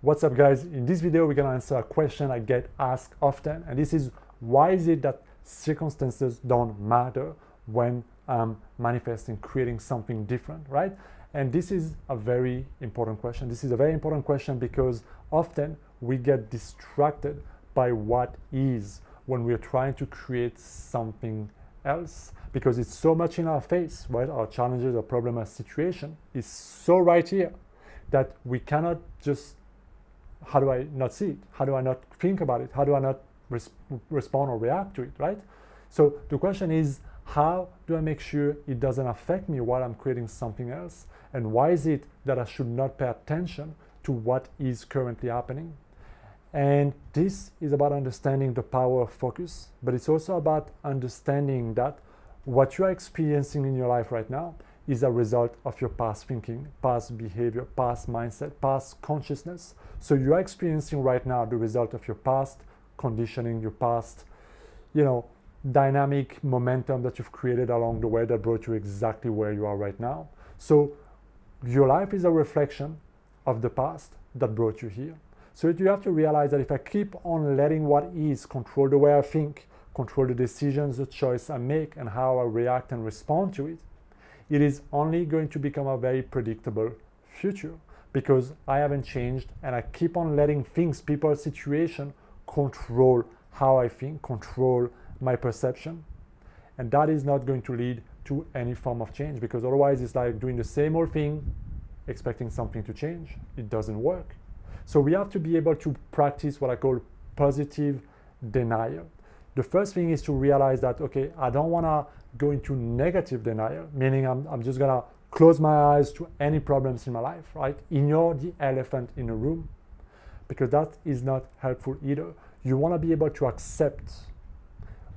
What's up, guys? In this video, we're gonna answer a question I get asked often, and this is, why is it that circumstances don't matter when I'm manifesting, creating something different, right? And this is a very important question. This is a very important question because often we get distracted by what is when we're trying to create something else, because it's so much in our face, right? Our challenges, our problem, our situation is so right here that we cannot just, how do I not see it? How do I not think about it? How do I not respond or react to it, right? So the question is, how do I make sure it doesn't affect me while I'm creating something else? And why is it that I should not pay attention to what is currently happening? And this is about understanding the power of focus, but it's also about understanding that what you're experiencing in your life right now is a result of your past thinking, past behavior, past mindset, past consciousness. So you're experiencing right now the result of your past conditioning, your past, dynamic momentum that you've created along the way that brought you exactly where you are right now. So your life is a reflection of the past that brought you here. So you have to realize that if I keep on letting what is control the way I think, control the decisions, the choice I make, and how I react and respond to it, it is only going to become a very predictable future because I haven't changed and I keep on letting things, people, situation control how I think, control my perception. And that is not going to lead to any form of change, because otherwise it's like doing the same old thing, expecting something to change. It doesn't work. So we have to be able to practice what I call positive denial. The first thing is to realize that, okay, I don't want to go into negative denial, meaning I'm just going to close my eyes to any problems in my life, right? Ignore the elephant in the room, because that is not helpful either. You want to be able to accept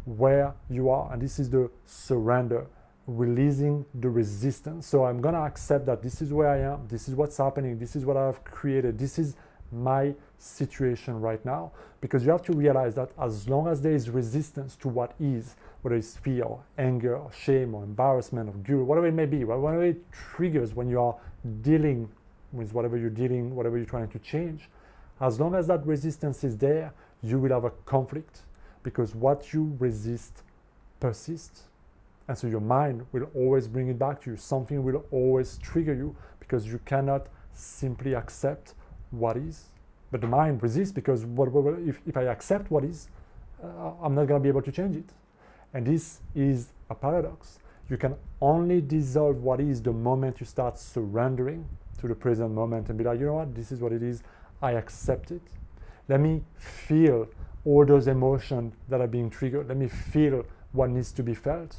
where you are, and this is the surrender, releasing the resistance. So I'm going to accept that this is where I am, this is what's happening, this is what I've created, this is my situation right now, because you have to realize that as long as there is resistance to what is, whether it's fear or anger or shame or embarrassment or guilt, whatever it may be, whatever it triggers when you are dealing with whatever you're dealing, whatever you're trying to change, as long as that resistance is there, you will have a conflict, because what you resist persists. And so your mind will always bring it back to you. Something will always trigger you, because you cannot simply accept what is. But the mind resists, because if I accept what is, I'm not going to be able to change it. And this is a paradox. You can only dissolve what is the moment you start surrendering to the present moment and be like, you know what, this is what it is. I accept it. Let me feel all those emotions that are being triggered. Let me feel what needs to be felt,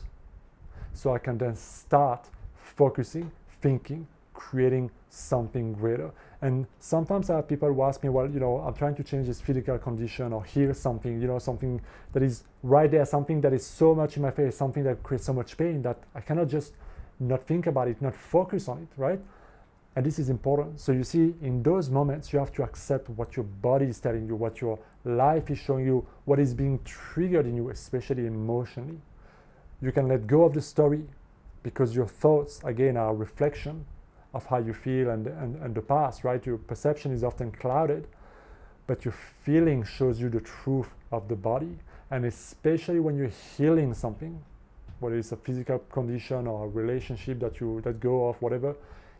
so I can then start focusing, thinking, creating something greater. And sometimes I have people who ask me, well, I'm trying to change this physical condition or heal something, something that is right there, something that is so much in my face, something that creates so much pain that I cannot just not think about it, not focus on it, right? And this is important. So you see, in those moments, you have to accept what your body is telling you, what your life is showing you, what is being triggered in you, especially emotionally. You can let go of the story, because your thoughts, again, are a reflection of how you feel and the past, right? Your perception is often clouded, but your feeling shows you the truth of the body. And especially when you're healing something, whether it's a physical condition or a relationship that let go of, whatever,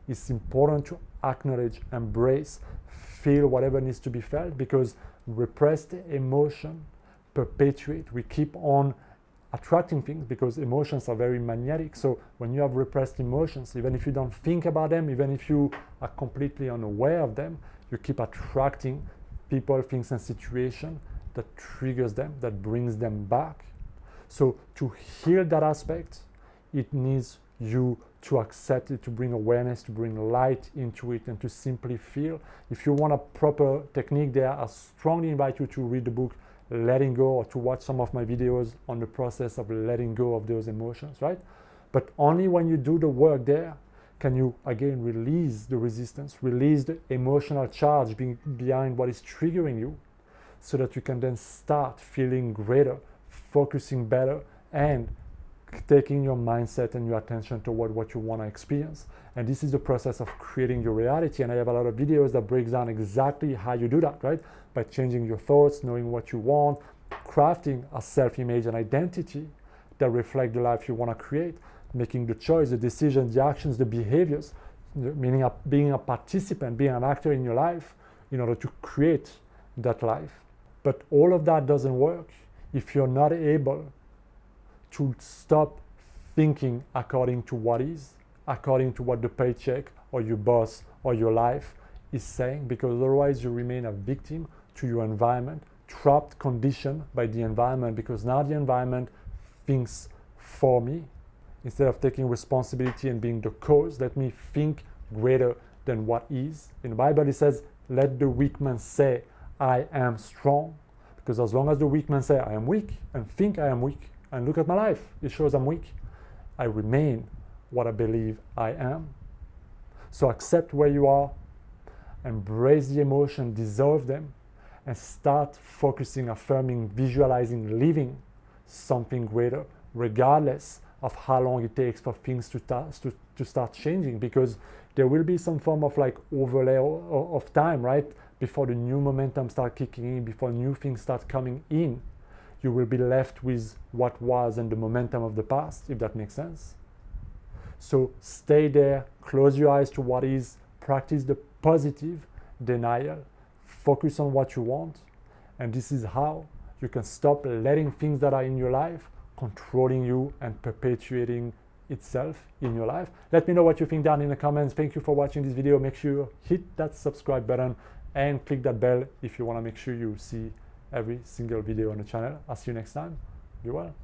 it's important to acknowledge, embrace, feel whatever needs to be felt, because repressed emotion perpetuate. We keep on attracting things because emotions are very magnetic. So when you have repressed emotions, even if you don't think about them, even if you are completely unaware of them, you keep attracting people, things, and situations that triggers them, that brings them back. So to heal that aspect, it needs you to accept it, to bring awareness, to bring light into it, and to simply feel. If you want a proper technique there, I strongly invite you to read the book Letting Go, or to watch some of my videos on the process of letting go of those emotions, right? But only when you do the work there can you, again, release the resistance, release the emotional charge behind what is triggering you, so that you can then start feeling greater, focusing better, and taking your mindset and your attention toward what you want to experience. And this is the process of creating your reality. And I have a lot of videos that breaks down exactly how you do that, right? By changing your thoughts, knowing what you want, crafting a self-image and identity that reflect the life you want to create, making the choice, the decisions, the actions, the behaviors, meaning being a participant, being an actor in your life in order to create that life. But all of that doesn't work if you're not able to stop thinking according to what is, according to what the paycheck or your boss or your life is saying, because otherwise you remain a victim to your environment, trapped, conditioned by the environment, because now the environment thinks for me. Instead of taking responsibility and being the cause, let me think greater than what is. In the Bible it says, let the weak man say, I am strong. Because as long as the weak man say, I am weak, and think I am weak, and look at my life, it shows I'm weak, I remain what I believe I am. So accept where you are, embrace the emotion, dissolve them, and start focusing, affirming, visualizing, living something greater, regardless of how long it takes for things to start changing, because there will be some form of like overlay of time, right? Before the new momentum start kicking in, before new things start coming in, you will be left with what was and the momentum of the past, if that makes sense. So stay there, close your eyes to what is, practice the positive denial, focus on what you want, and this is how you can stop letting things that are in your life controlling you and perpetuating itself in your life. Let me know what you think down in the comments. Thank you for watching this video. Make sure you hit that subscribe button and click that bell if you want to make sure you see every single video on the channel. I'll see you next time. Be well.